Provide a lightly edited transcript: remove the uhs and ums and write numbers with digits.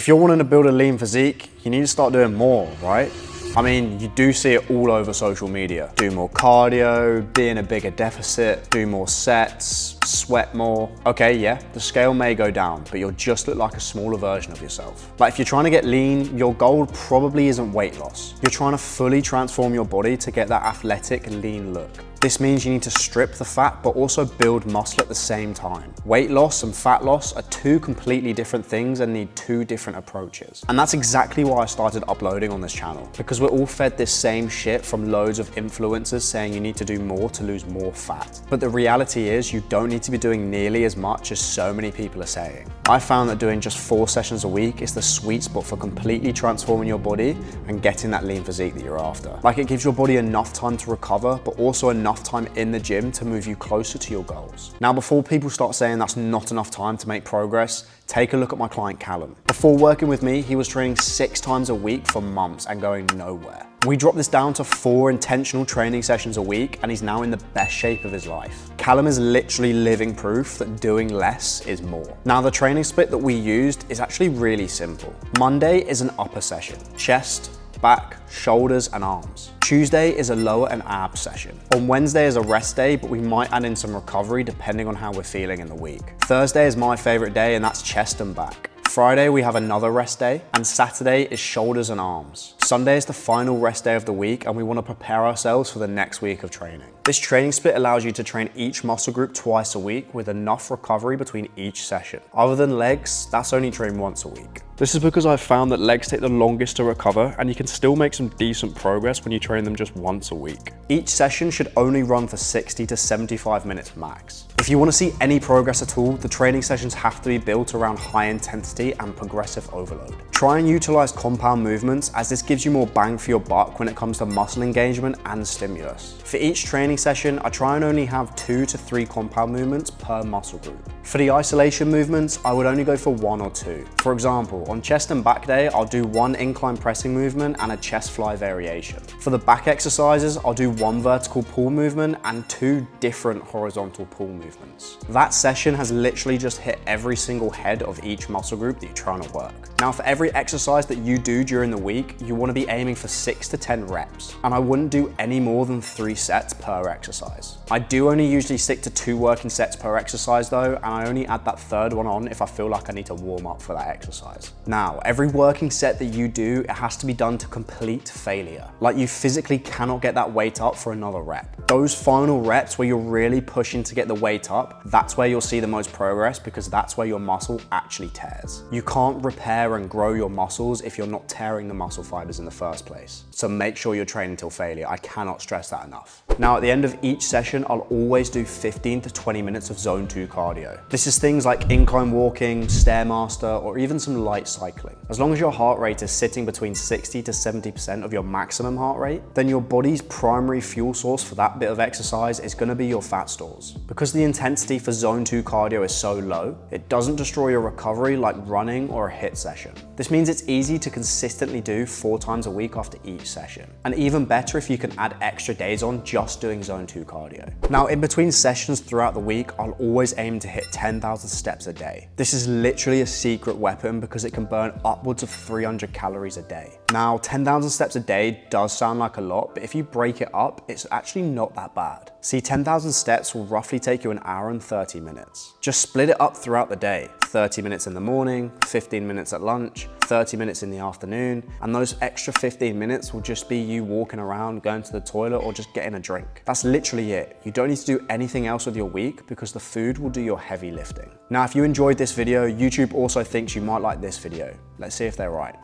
If you're wanting to build a lean physique, you need to start doing more, right? I mean, you do see it all over social media. Do more cardio, be in a bigger deficit, do more sets, sweat more. Okay, yeah, the scale may go down, but you'll just look like a smaller version of yourself. Like if you're trying to get lean, your goal probably isn't weight loss. You're trying to fully transform your body to get that athletic, lean look. This means you need to strip the fat, but also build muscle at the same time. Weight loss and fat loss are two completely different things and need two different approaches. And that's exactly why I started uploading on this channel, because we're all fed this same shit from loads of influencers saying you need to do more to lose more fat. But the reality is you don't need to be doing nearly as much as so many people are saying. I found that doing just 4 sessions a week is the sweet spot for completely transforming your body and getting that lean physique that you're after. Like it gives your body enough time to recover, but also enough time in the gym to move you closer to your goals. Now, before people start saying that's not enough time to make progress, take a look at my client Callum. Before working with me, he was training 6 times a week for months and going nowhere. We dropped this down to 4 intentional training sessions a week, and he's now in the best shape of his life. Callum is literally living proof that doing less is more. Now, the training split that we used is actually really simple. Monday is an upper session, chest, back, shoulders, and arms. Tuesday is a lower and ab session. On Wednesday is a rest day, but we might add in some recovery depending on how we're feeling in the week. Thursday is my favorite day, and that's chest and back. Friday, we have another rest day, and Saturday is shoulders and arms. Sunday is the final rest day of the week, and we want to prepare ourselves for the next week of training. This training split allows you to train each muscle group twice a week with enough recovery between each session. Other than legs, that's only trained once a week. This is because I've found that legs take the longest to recover, and you can still make some decent progress when you train them just once a week. Each session should only run for 60 to 75 minutes max. If you want to see any progress at all, the training sessions have to be built around high intensity and progressive overload. Try and utilize compound movements, as this gives you more bang for your buck when it comes to muscle engagement and stimulus. For each training session, I try and only have 2 to 3 compound movements per muscle group. For the isolation movements, I would only go for 1 or 2. For example, on chest and back day, I'll do 1 incline pressing movement and a chest fly variation. For the back exercises, I'll do 1 vertical pull movement and 2 different horizontal pull movements. That session has literally just hit every single head of each muscle group that you're trying to work. Now, for every exercise that you do during the week, you want to be aiming for 6 to 10 reps. And I wouldn't do any more than 3 sets per exercise. I do only usually stick to 2 working sets per exercise though, and I only add that 3rd one on if I feel like I need to warm up for that exercise. Now, every working set that you do, it has to be done to complete failure. Like you physically cannot get that weight up for another rep. Those final reps where you're really pushing to get the weight up, that's where you'll see the most progress, because that's where your muscle actually tears. You can't repair and grow your muscles if you're not tearing the muscle fibers in the first place. So make sure you're training till failure. I cannot stress that enough. Now, at the end of each session, I'll always do 15 to 20 minutes of zone 2 cardio. This is things like incline walking, Stairmaster, or even some light cycling. As long as your heart rate is sitting between 60 to 70% of your maximum heart rate, then your body's primary fuel source for that bit of exercise is going to be your fat stores. Because the intensity for zone 2 cardio is so low, it doesn't destroy your recovery like running or a HIIT session. This means it's easy to consistently do 4 times a week after each session. And even better if you can add extra days on just doing zone 2 cardio. Now, in between sessions throughout the week, I'll always aim to hit 10,000 steps a day. This is literally a secret weapon because it can burn upwards of 300 calories a day. Now, 10,000 steps a day does sound like a lot, but if you break it up, it's actually not that bad. See, 10,000 steps will roughly take you 1 hour and 30 minutes. Just split it up throughout the day. 30 minutes in the morning, 15 minutes at lunch, 30 minutes in the afternoon, and those extra 15 minutes will just be you walking around, going to the toilet, or just getting a drink. That's literally it. You don't need to do anything else with your week because the food will do your heavy lifting. Now, if you enjoyed this video, YouTube also thinks you might like this video. Let's see if they're right.